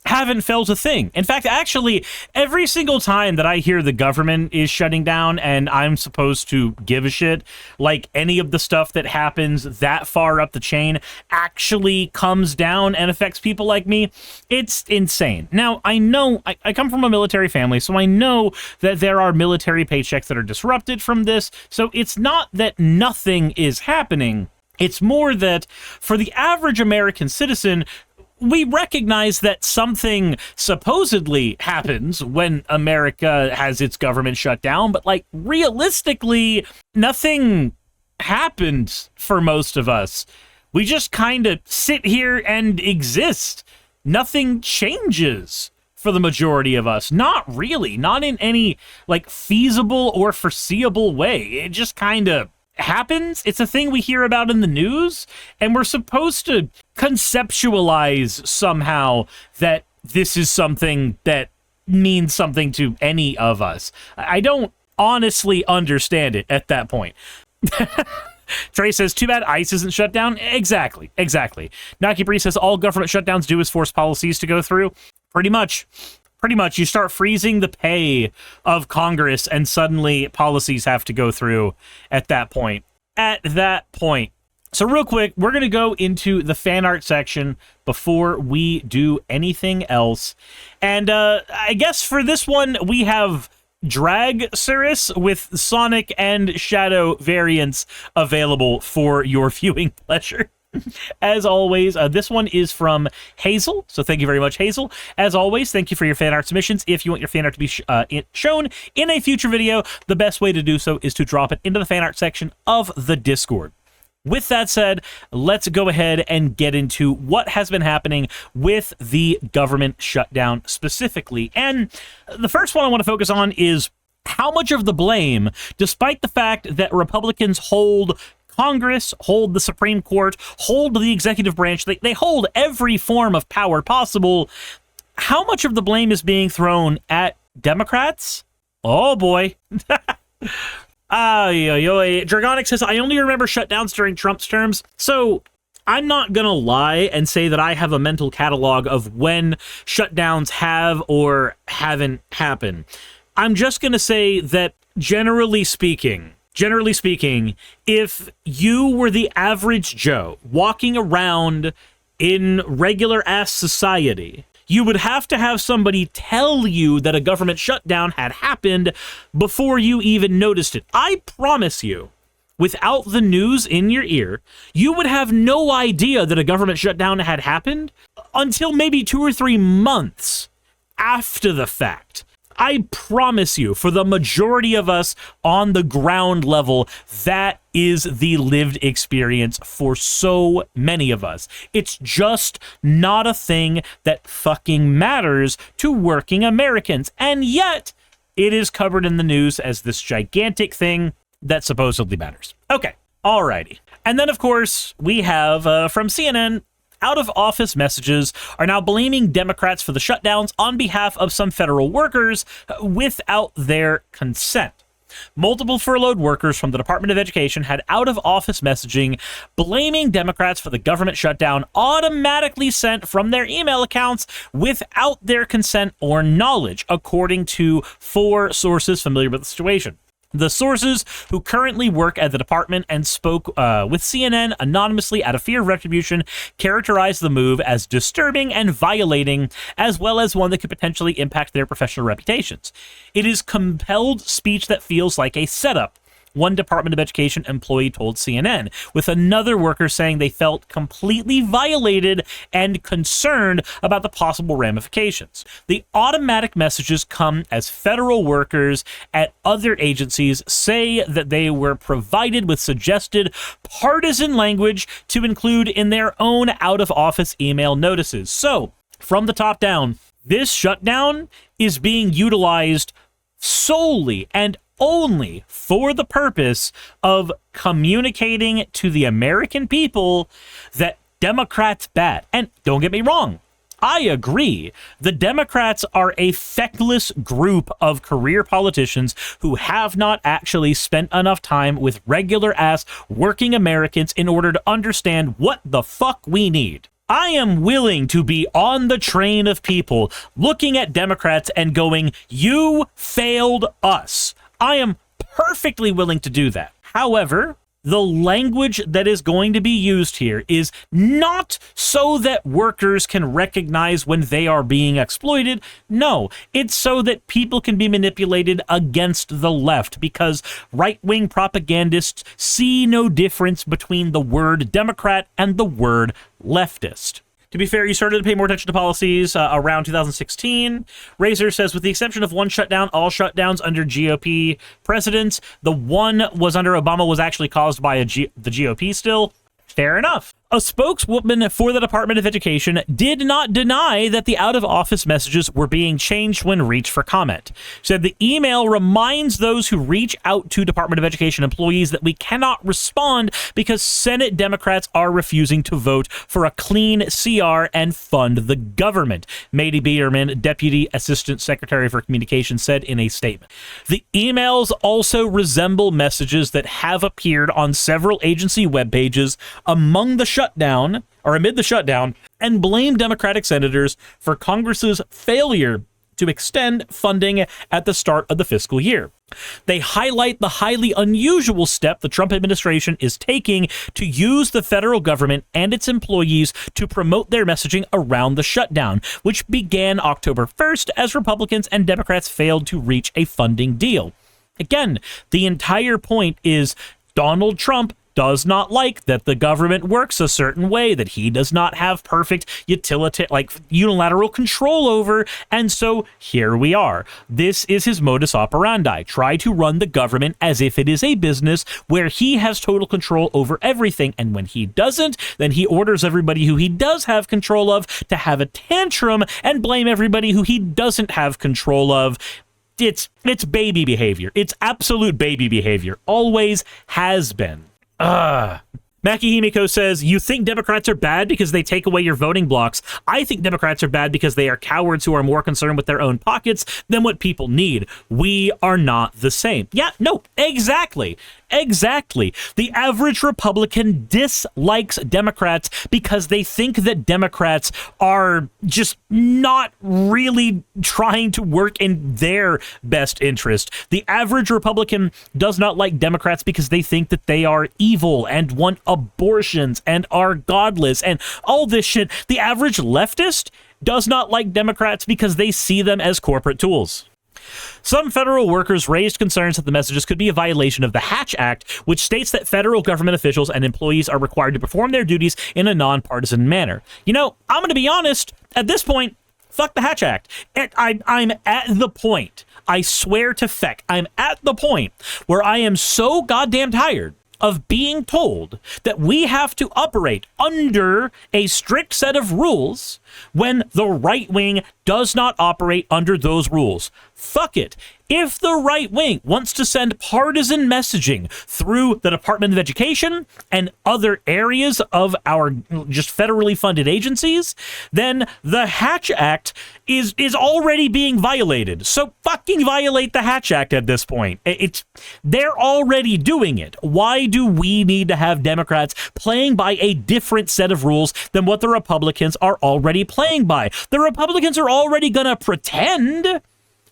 I haven't felt a thing. In fact, actually, every single time that I hear the government is shutting down and I'm supposed to give a shit, like any of the stuff that happens that far up the chain actually comes down and affects people like me, it's insane. Now, I know, I come from a military family, so I know that there are military paychecks that are disrupted from this, so it's not that nothing is happening. It's more that for the average American citizen, we recognize that something supposedly happens when America has its government shut down, but like realistically, nothing happens for most of us. We just kind of sit here and exist. Nothing changes for the majority of us. Not really, not in any like feasible or foreseeable way. It just kind of happens. It's a thing we hear about in the news, and we're supposed to conceptualize somehow that this is something that means something to any of us. I don't honestly understand it at that point. Trey says, too bad ICE isn't shut down. Exactly. Naki Bree says, all government shutdowns do is force policies to go through. Pretty much, you start freezing the pay of Congress and suddenly policies have to go through at that point. So real quick, we're going to go into the fan art section before we do anything else. And I guess for this one, we have Drag Suris with Sonic and Shadow variants available for your viewing pleasure. As always, this one is from Hazel, so thank you very much, Hazel. As always, thank you for your fan art submissions. If you want your fan art to be shown in a future video, the best way to do so is to drop it into the fan art section of the Discord. With that said, let's go ahead and get into what has been happening with the government shutdown specifically. And the first one I want to focus on is how much of the blame, despite the fact that Republicans hold Congress, hold the Supreme Court, hold the executive branch, they hold every form of power possible, how much of the blame is being thrown at Democrats? Oh boy. Dragonic says, I only remember shutdowns during Trump's terms. So I'm not gonna lie and say that I have a mental catalog of when shutdowns have or haven't happened. I'm just gonna say that generally speaking, if you were the average Joe walking around in regular-ass society, you would have to have somebody tell you that a government shutdown had happened before you even noticed it. I promise you, without the news in your ear, you would have no idea that a government shutdown had happened until maybe 2 or 3 months after the fact. I promise you, for the majority of us on the ground level, that is the lived experience for so many of us. It's just not a thing that fucking matters to working Americans. And yet, it is covered in the news as this gigantic thing that supposedly matters. Okay, alrighty. And then, of course, we have from CNN, out-of-office messages are now blaming Democrats for the shutdowns on behalf of some federal workers without their consent. Multiple furloughed workers from the Department of Education had out-of-office messaging blaming Democrats for the government shutdown automatically sent from their email accounts without their consent or knowledge, according to 4 sources familiar with the situation. The sources who currently work at the department and spoke with CNN anonymously out of fear of retribution characterized the move as disturbing and violating, as well as one that could potentially impact their professional reputations. It is compelled speech that feels like a setup, one Department of Education employee told CNN, with another worker saying they felt completely violated and concerned about the possible ramifications. The automatic messages come as federal workers at other agencies say that they were provided with suggested partisan language to include in their own out-of-office email notices. So, from the top down, this shutdown is being utilized solely and only for the purpose of communicating to the American people that Democrats bad. And don't get me wrong, I agree. The Democrats are a feckless group of career politicians who have not actually spent enough time with regular-ass working Americans in order to understand what the fuck we need. I am willing to be on the train of people looking at Democrats and going, you failed us. I am perfectly willing to do that. However, the language that is going to be used here is not so that workers can recognize when they are being exploited. No, it's so that people can be manipulated against the left, because right-wing propagandists see no difference between the word Democrat and the word leftist. To be fair, you started to pay more attention to policies around 2016. Razor says, with the exception of one shutdown, all shutdowns under GOP presidents, the one was under Obama was actually caused by the GOP still. Fair enough. A spokeswoman for the Department of Education did not deny that the out-of-office messages were being changed when reached for comment. Said the email reminds those who reach out to Department of Education employees that we cannot respond because Senate Democrats are refusing to vote for a clean CR and fund the government, Mady Bierman, Deputy Assistant Secretary for Communications, said in a statement. The emails also resemble messages that have appeared on several agency web pages amid the shutdown, and blame Democratic senators for Congress's failure to extend funding at the start of the fiscal year. They highlight the highly unusual step the Trump administration is taking to use the federal government and its employees to promote their messaging around the shutdown, which began October 1st as Republicans and Democrats failed to reach a funding deal. Again, the entire point is Donald Trump does not like that the government works a certain way that he does not have perfect unilateral control over, and so here we are. This is his modus operandi. Try to run the government as if it is a business where he has total control over everything, and when he doesn't, then he orders everybody who he does have control of to have a tantrum and blame everybody who he doesn't have control of. It's baby behavior. It's absolute baby behavior. Always has been. Maki Himiko says, you think Democrats are bad because they take away your voting blocks. I think Democrats are bad because they are cowards who are more concerned with their own pockets than what people need. We are not the same. Yeah, no, exactly. Exactly. The average Republican dislikes Democrats because they think that Democrats are just not really trying to work in their best interest. The average Republican does not like Democrats because they think that they are evil and want abortions and are godless and all this shit. The average leftist does not like Democrats because they see them as corporate tools. Some federal workers raised concerns that the messages could be a violation of the Hatch Act, which states that federal government officials and employees are required to perform their duties in a nonpartisan manner. You know, I'm going to be honest, at this point, fuck the Hatch Act. I'm at the point, I swear to feck, I'm at the point where I am so goddamn tired of being told that we have to operate under a strict set of rules when the right wing does not operate under those rules. Fuck it. If the right wing wants to send partisan messaging through the Department of Education and other areas of our just federally funded agencies, then the Hatch Act is already being violated. So fucking violate the Hatch Act at this point. They're already doing it. Why do we need to have Democrats playing by a different set of rules than what the Republicans are already playing by? The Republicans are already gonna pretend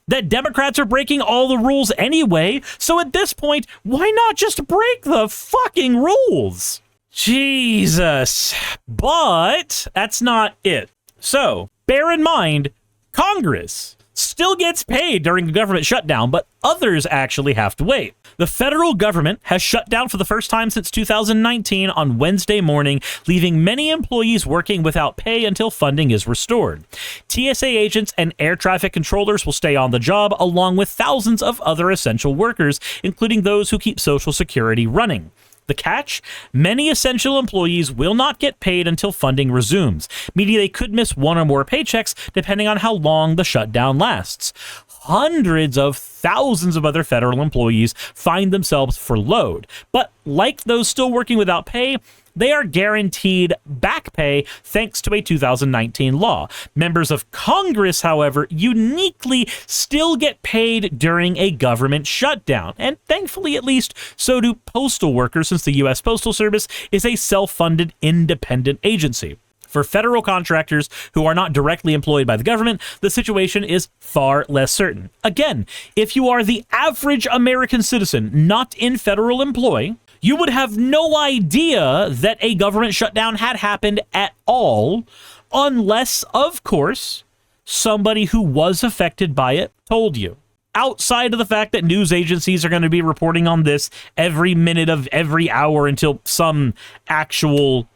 that Democrats are breaking all the rules anyway, so at this point, why not just break the fucking rules? Jesus. But that's not it. So, bear in mind, Congress still gets paid during the government shutdown, but others actually have to wait. The federal government has shut down for the first time since 2019 on Wednesday morning, leaving many employees working without pay until funding is restored. TSA agents and air traffic controllers will stay on the job, along with thousands of other essential workers, including those who keep Social Security running. The catch? Many essential employees will not get paid until funding resumes, meaning they could miss one or more paychecks depending on how long the shutdown lasts. Hundreds of thousands of other federal employees find themselves furloughed, but like those still working without pay, they are guaranteed back pay thanks to a 2019 law. Members of Congress, however, uniquely still get paid during a government shutdown. And thankfully, at least, so do postal workers, since the U.S. Postal Service is a self-funded independent agency. For federal contractors who are not directly employed by the government, the situation is far less certain. Again, if you are the average American citizen not in federal employ, you would have no idea that a government shutdown had happened at all, unless, of course, somebody who was affected by it told you. Outside of the fact that news agencies are going to be reporting on this every minute of every hour until some actual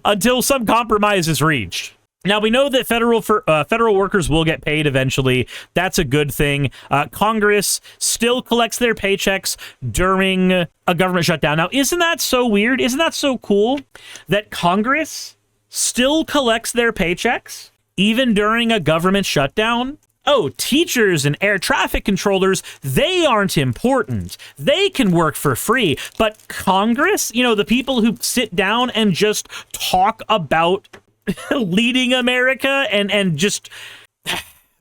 until some compromise is reached. Now, we know that federal workers will get paid eventually. That's a good thing. Congress still collects their paychecks during a government shutdown. Now, isn't that so weird? Isn't that so cool that Congress still collects their paychecks even during a government shutdown? Oh, teachers and air traffic controllers, they aren't important. They can work for free. But Congress, you know, the people who sit down and just talk about leading America and just,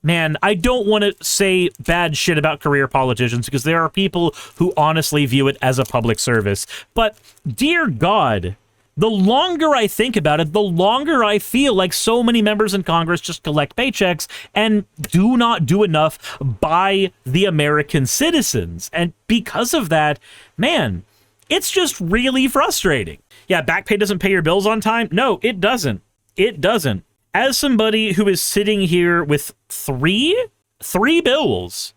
man, I don't want to say bad shit about career politicians because there are people who honestly view it as a public service. But dear God, the longer I think about it, the longer I feel like so many members in Congress just collect paychecks and do not do enough by the American citizens. And because of that, man, it's just really frustrating. Yeah, back pay doesn't pay your bills on time. No, it doesn't. It doesn't. As somebody who is sitting here with three bills,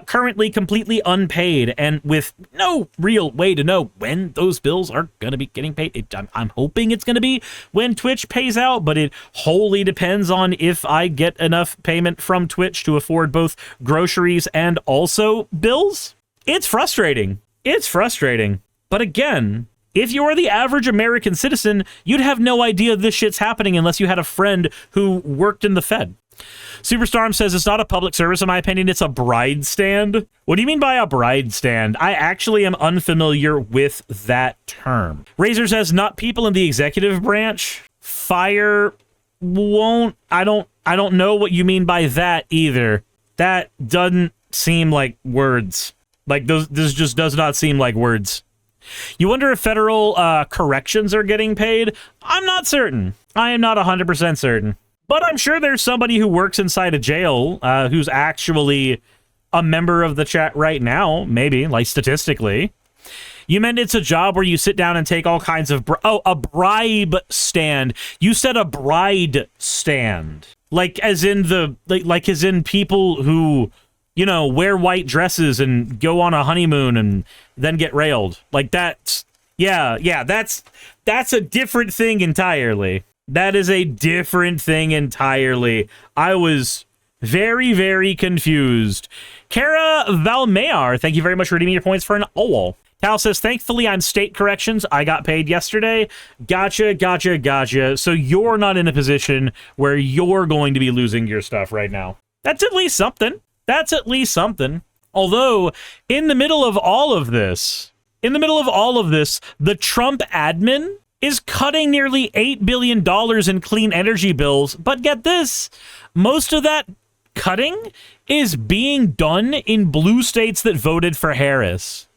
currently completely unpaid and with no real way to know when those bills are going to be getting paid. I'm hoping it's going to be when Twitch pays out, but it wholly depends on if I get enough payment from Twitch to afford both groceries and also bills. It's frustrating. It's frustrating. But again, if you are the average American citizen, you'd have no idea this shit's happening unless you had a friend who worked in the Fed. Superstorm says it's not a public service, in my opinion, it's a bride stand. What do you mean by a bride stand? I actually am unfamiliar with that term. Razor says not people in the executive branch. Fire won't. I don't know what you mean by that either. That doesn't seem like words. Like this just does not seem like words. You wonder if federal corrections are getting paid? I'm not certain. I am not 100% certain. But I'm sure there's somebody who works inside a jail who's actually a member of the chat right now, maybe, like statistically. You meant it's a job where you sit down and take all kinds of... a bribe stand. You said a bride stand. Like as in like as in people who, you know, wear white dresses and go on a honeymoon and then get railed. Like that's... Yeah, that's a different thing entirely. That is a different thing entirely. I was very, very confused. Kara Valmear, thank you very much for redeeming your points for an OWL. Tal says, thankfully on state corrections, I got paid yesterday. Gotcha. So you're not in a position where you're going to be losing your stuff right now. That's at least something. Although, in the middle of all of this, the Trump admin is cutting nearly $8 billion in clean energy bills. But get this, most of that cutting is being done in blue states that voted for Harris.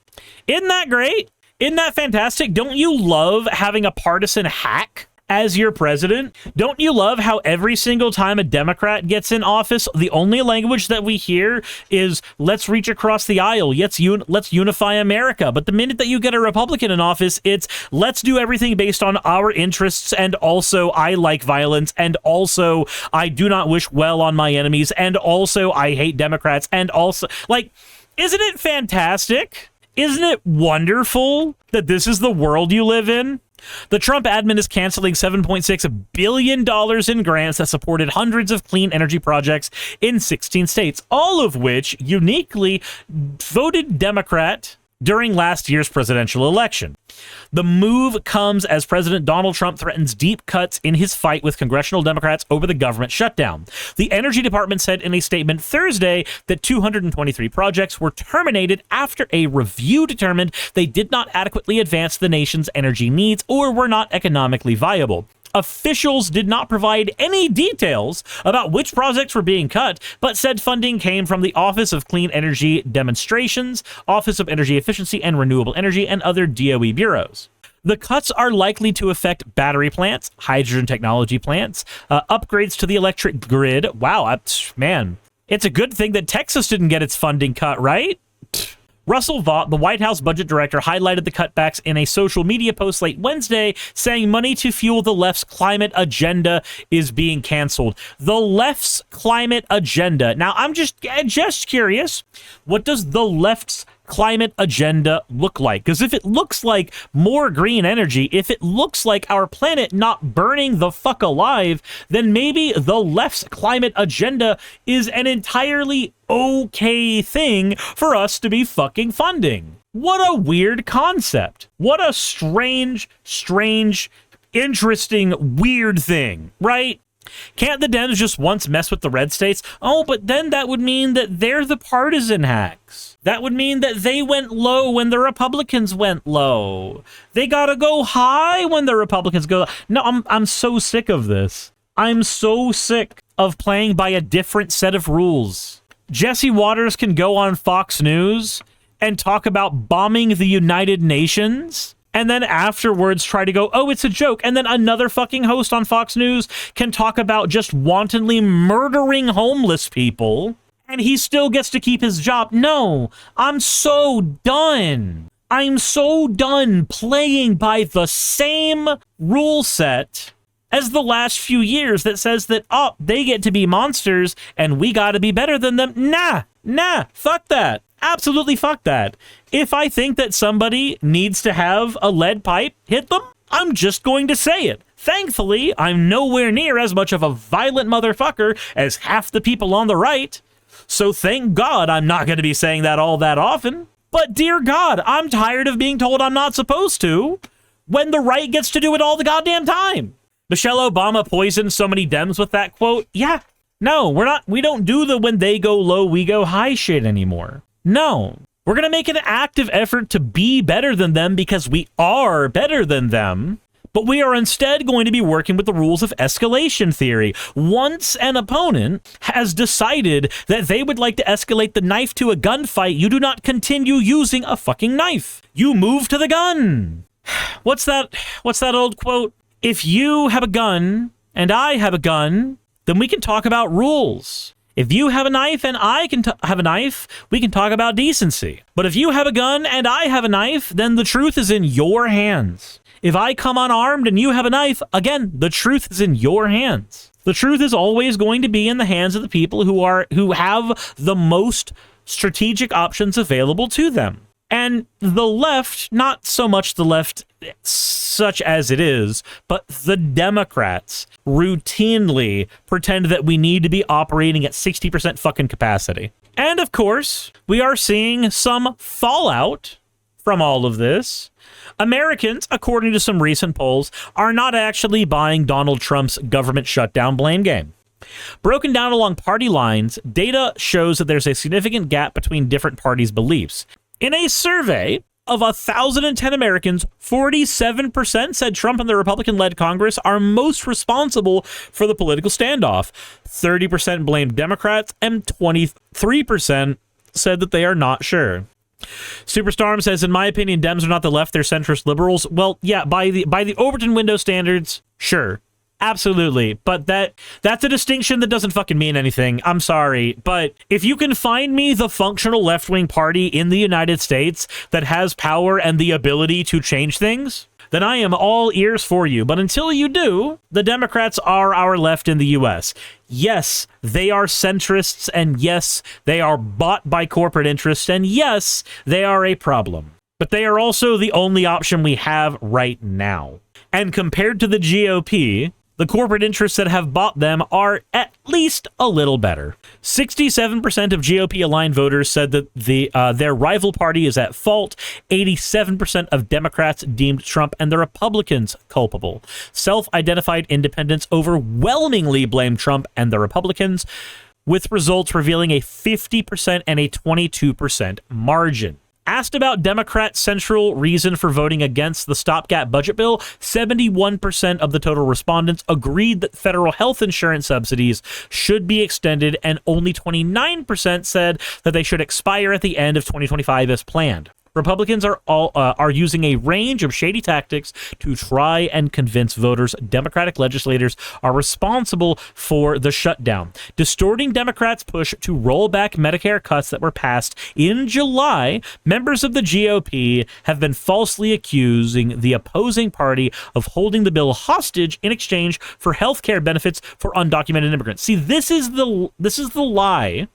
Isn't that great? Isn't that fantastic? Don't you love having a partisan hack as your president? Don't you love how every single time a Democrat gets in office, the only language that we hear is, let's reach across the aisle, let's unify America. But the minute that you get a Republican in office, it's, let's do everything based on our interests, and also I like violence, and also I do not wish well on my enemies, and also I hate Democrats, and also, like, isn't it fantastic? Isn't it wonderful that this is the world you live in? The Trump admin is canceling $7.6 billion in grants that supported hundreds of clean energy projects in 16 states, all of which uniquely voted Democrat during last year's presidential election. The move comes as President Donald Trump threatens deep cuts in his fight with congressional Democrats over the government shutdown. The Energy Department said in a statement Thursday that 223 projects were terminated after a review determined they did not adequately advance the nation's energy needs or were not economically viable. Officials did not provide any details about which projects were being cut, but said funding came from the Office of Clean Energy Demonstrations, Office of Energy Efficiency and Renewable Energy, and other DOE bureaus. The cuts are likely to affect battery plants, hydrogen technology plants, upgrades to the electric grid. Wow, man, it's a good thing that Texas didn't get its funding cut, right? Russell Vought, the White House budget director, highlighted the cutbacks in a social media post late Wednesday, saying money to fuel the left's climate agenda is being canceled. The left's climate agenda. Now, I'm just curious, what does the left's climate agenda look like? Because if it looks like more green energy, if it looks like our planet not burning the fuck alive, then maybe the left's climate agenda is an entirely okay thing for us to be fucking funding. What a weird concept. What a strange, interesting, weird thing, right? Can't the Dems just once mess with the red states? Oh, but then that would mean that they're the partisan hacks. That would mean that they went low when the Republicans went low. They gotta go high when the Republicans go. No, I'm so sick of this. I'm so sick of playing by a different set of rules. Jesse Waters can go on Fox News and talk about bombing the United Nations, and then afterwards try to go, oh, it's a joke. And then another fucking host on Fox News can talk about just wantonly murdering homeless people, and he still gets to keep his job. No, I'm so done. I'm so done playing by the same rule set as the last few years that says that, oh, they get to be monsters and we got to be better than them. Nah, fuck that. Absolutely fuck that. If I think that somebody needs to have a lead pipe hit them, I'm just going to say it. Thankfully, I'm nowhere near as much of a violent motherfucker as half the people on the right. So thank God I'm not going to be saying that all that often. But dear God, I'm tired of being told I'm not supposed to when the right gets to do it all the goddamn time. Michelle Obama poisoned so many Dems with that quote. Yeah, no, we don't do the when they go low, we go high shit anymore. No, we're going to make an active effort to be better than them because we are better than them. But we are instead going to be working with the rules of escalation theory. Once an opponent has decided that they would like to escalate the knife to a gunfight, you do not continue using a fucking knife. You move to the gun. What's that old quote? If you have a gun and I have a gun, then we can talk about rules. If you have a knife and I can have a knife, we can talk about decency. But if you have a gun and I have a knife, then the truth is in your hands. If I come unarmed and you have a knife, again, the truth is in your hands. The truth is always going to be in the hands of the people who have the most strategic options available to them. And the left, not so much the left such as it is, but the Democrats routinely pretend that we need to be operating at 60% fucking capacity. And of course, we are seeing some fallout from all of this. Americans, according to some recent polls, are not actually buying Donald Trump's government shutdown blame game. Broken down along party lines, data shows that there's a significant gap between different parties' beliefs. In a survey of 1,010 Americans, 47% said Trump and the Republican-led Congress are most responsible for the political standoff. 30% blamed Democrats, and 23% said that they are not sure. Superstorm says, in my opinion, Dems are not the left, they're centrist liberals. Well, yeah, by the Overton window standards, sure. Absolutely. But that's a distinction that doesn't fucking mean anything. I'm sorry. But if you can find me the functional left-wing party in the United States that has power and the ability to change things, then I am all ears for you. But until you do, the Democrats are our left in the U.S. Yes, they are centrists, and yes, they are bought by corporate interests, and yes, they are a problem. But they are also the only option we have right now. And compared to the GOP, the corporate interests that have bought them are at least a little better. 67% of GOP-aligned voters said that their rival party is at fault. 87% of Democrats deemed Trump and the Republicans culpable. Self-identified independents overwhelmingly blame Trump and the Republicans, with results revealing a 50% and a 22% margin. Asked about Democrats' central reason for voting against the stopgap budget bill, 71% of the total respondents agreed that federal health insurance subsidies should be extended, and only 29% said that they should expire at the end of 2025 as planned. Republicans are using a range of shady tactics to try and convince voters Democratic legislators are responsible for the shutdown, distorting Democrats' push to roll back Medicare cuts that were passed in July. Members of the GOP have been falsely accusing the opposing party of holding the bill hostage in exchange for health care benefits for undocumented immigrants. See, this is the lie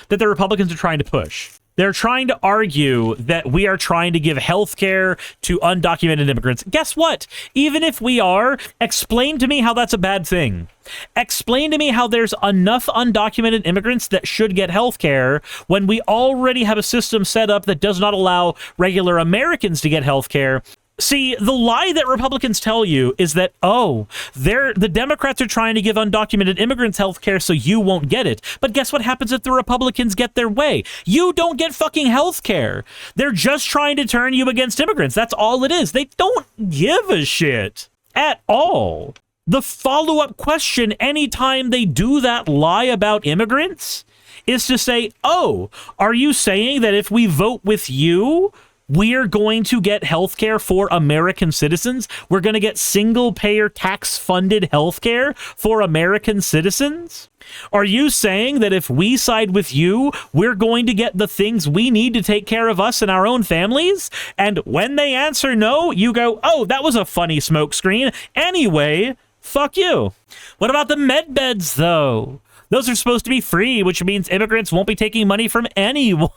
that the Republicans are trying to push. They're trying to argue that we are trying to give health care to undocumented immigrants. Guess what? Even if we are, explain to me how that's a bad thing. Explain to me how there's enough undocumented immigrants that should get health care when we already have a system set up that does not allow regular Americans to get health care. See, the lie that Republicans tell you is that, the Democrats are trying to give undocumented immigrants health care so you won't get it. But guess what happens if the Republicans get their way? You don't get fucking health care. They're just trying to turn you against immigrants. That's all it is. They don't give a shit at all. The follow-up question anytime they do that lie about immigrants is to say, are you saying that if we vote with you, we're going to get health care for American citizens? We're going to get single-payer, tax-funded health care for American citizens? Are you saying that if we side with you, we're going to get the things we need to take care of us and our own families? And when they answer no, you go, that was a funny smokescreen. Anyway, fuck you. What about the med beds, though? Those are supposed to be free, which means immigrants won't be taking money from anyone.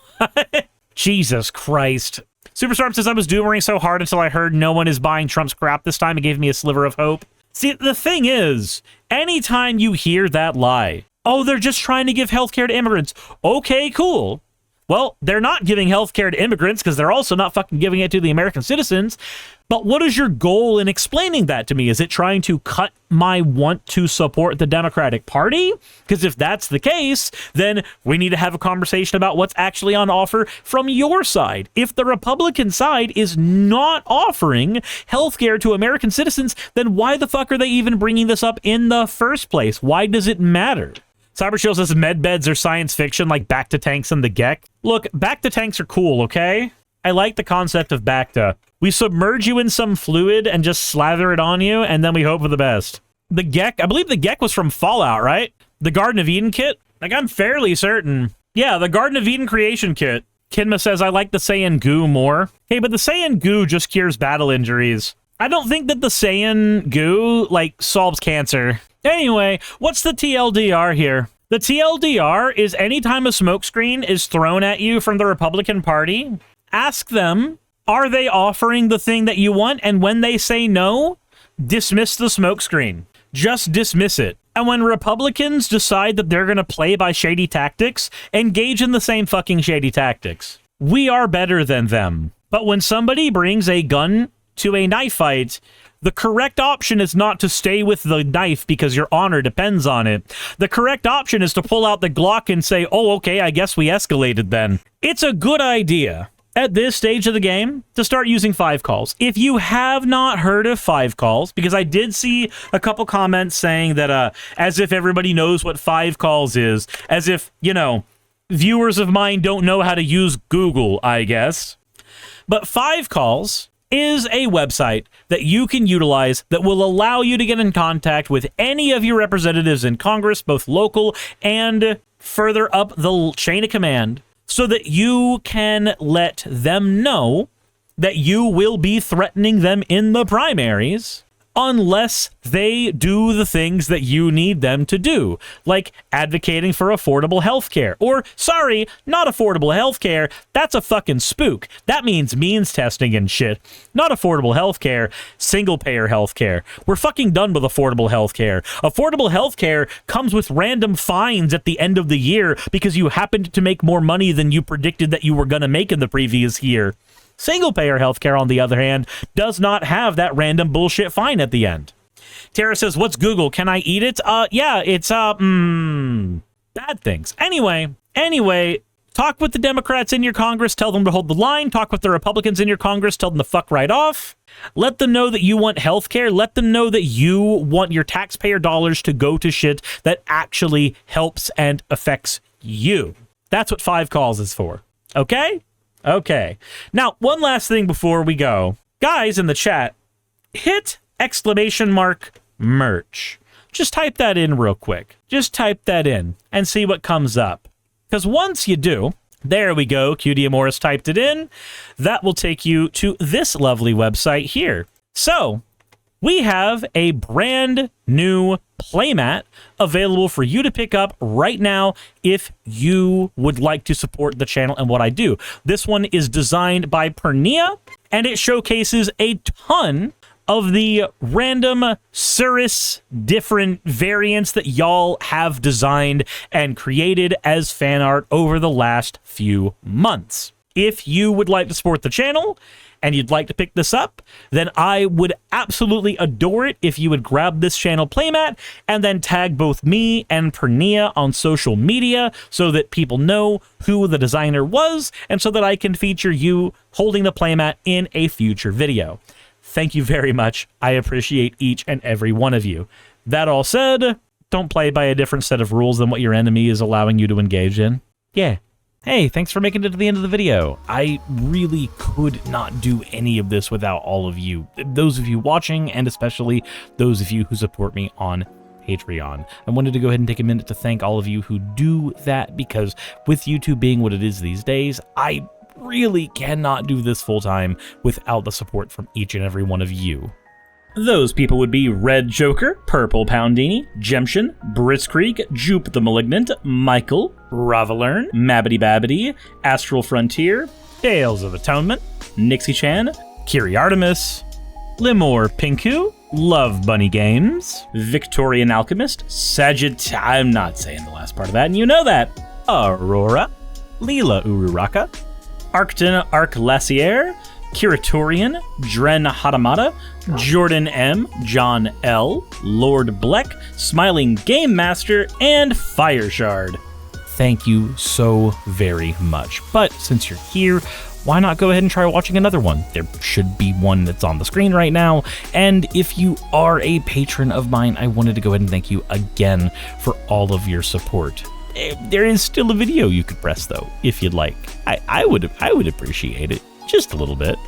Jesus Christ. Superstorm says, I was doomering so hard until I heard no one is buying Trump's crap this time. It gave me a sliver of hope. See, the thing is, anytime you hear that lie, they're just trying to give healthcare to immigrants. Okay, cool. Well, they're not giving healthcare to immigrants because they're also not fucking giving it to the American citizens. But what is your goal in explaining that to me? Is it trying to cut my want to support the Democratic Party? Because if that's the case, then we need to have a conversation about what's actually on offer from your side. If the Republican side is not offering healthcare to American citizens, then why the fuck are they even bringing this up in the first place? Why does it matter? Cybershield says med beds are science fiction like Bacta tanks and the Gek. Look, Bacta tanks are cool, okay? I like the concept of Bacta. We submerge you in some fluid and just slather it on you, and then we hope for the best. The Gek, I believe the Gek was from Fallout, right? The Garden of Eden kit? Like, I'm fairly certain. Yeah, the Garden of Eden creation kit. Kinma says, I like the Saiyan goo more. Hey, but the Saiyan goo just cures battle injuries. I don't think that the Saiyan goo, solves cancer. Anyway, what's the TLDR here? The TLDR is anytime a smokescreen is thrown at you from the Republican Party, ask them, are they offering the thing that you want? And when they say no, dismiss the smokescreen. Just dismiss it. And when Republicans decide that they're going to play by shady tactics, engage in the same fucking shady tactics. We are better than them. But when somebody brings a gun to a knife fight, the correct option is not to stay with the knife because your honor depends on it. The correct option is to pull out the Glock and say, okay, I guess we escalated then. It's a good idea at this stage of the game to start using 5 calls. If you have not heard of 5 calls, because I did see a couple comments saying that as if everybody knows what 5 calls is, as if, viewers of mine don't know how to use Google, I guess. But 5 calls is a website that you can utilize that will allow you to get in contact with any of your representatives in Congress, both local and further up the chain of command, so that you can let them know that you will be threatening them in the primaries unless they do the things that you need them to do, like advocating for affordable health care. Or, sorry, not affordable health care. That's a fucking spook. That means means testing and shit. Not affordable health care, single-payer health care. We're fucking done with affordable health care. Affordable health care comes with random fines at the end of the year because you happened to make more money than you predicted that you were going to make in the previous year. Single-payer healthcare, on the other hand, does not have that random bullshit fine at the end. Tara says, what's Google? Can I eat it? Yeah, it's, bad things. Anyway, talk with the Democrats in your Congress, tell them to hold the line. Talk with the Republicans in your Congress, tell them to fuck right off. Let them know that you want healthcare. Let them know that you want your taxpayer dollars to go to shit that actually helps and affects you. That's what 5 calls is for. Okay? Okay. Now, one last thing before we go. Guys in the chat, hit !merch. Just type that in real quick. Just type that in and see what comes up. Because once you do, there we go, QD Morris typed it in. That will take you to this lovely website here. So, we have a brand new playmat available for you to pick up right now if you would like to support the channel and what I do. This one is designed by Pernia, and it showcases a ton of the random Suris different variants that y'all have designed and created as fan art over the last few months. If you would like to support the channel and you'd like to pick this up, then I would absolutely adore it if you would grab this channel playmat and then tag both me and Pernia on social media so that people know who the designer was and so that I can feature you holding the playmat in a future video. Thank you very much. I appreciate each and every one of you. That all said, don't play by a different set of rules than what your enemy is allowing you to engage in. Yeah. Hey, thanks for making it to the end of the video. I really could not do any of this without all of you. Those of you watching, and especially those of you who support me on Patreon. I wanted to go ahead and take a minute to thank all of you who do that, because with YouTube being what it is these days, I really cannot do this full-time without the support from each and every one of you. Those people would be Red Joker, Purple Poundini, Jemshin, Britzkrieg, Jupe the Malignant, Michael, Ravalern, Mabbity Babbity, Astral Frontier, Tales of Atonement, Nixie-chan, Kiri Artemis, Limor Pinku, Love Bunny Games, Victorian Alchemist, I'm not saying the last part of that, and you know that, Aurora, Leela Ururaka, Arcton Arclacier, Kiratorian, Dren Hadamata, Jordan M, John L, Lord Bleck, Smiling Game Master, and Fireshard. Thank you so very much. But since you're here, why not go ahead and try watching another one? There should be one that's on the screen right now. And if you are a patron of mine, I wanted to go ahead and thank you again for all of your support. There is still a video you could press though, if you'd like. I would appreciate it just a little bit.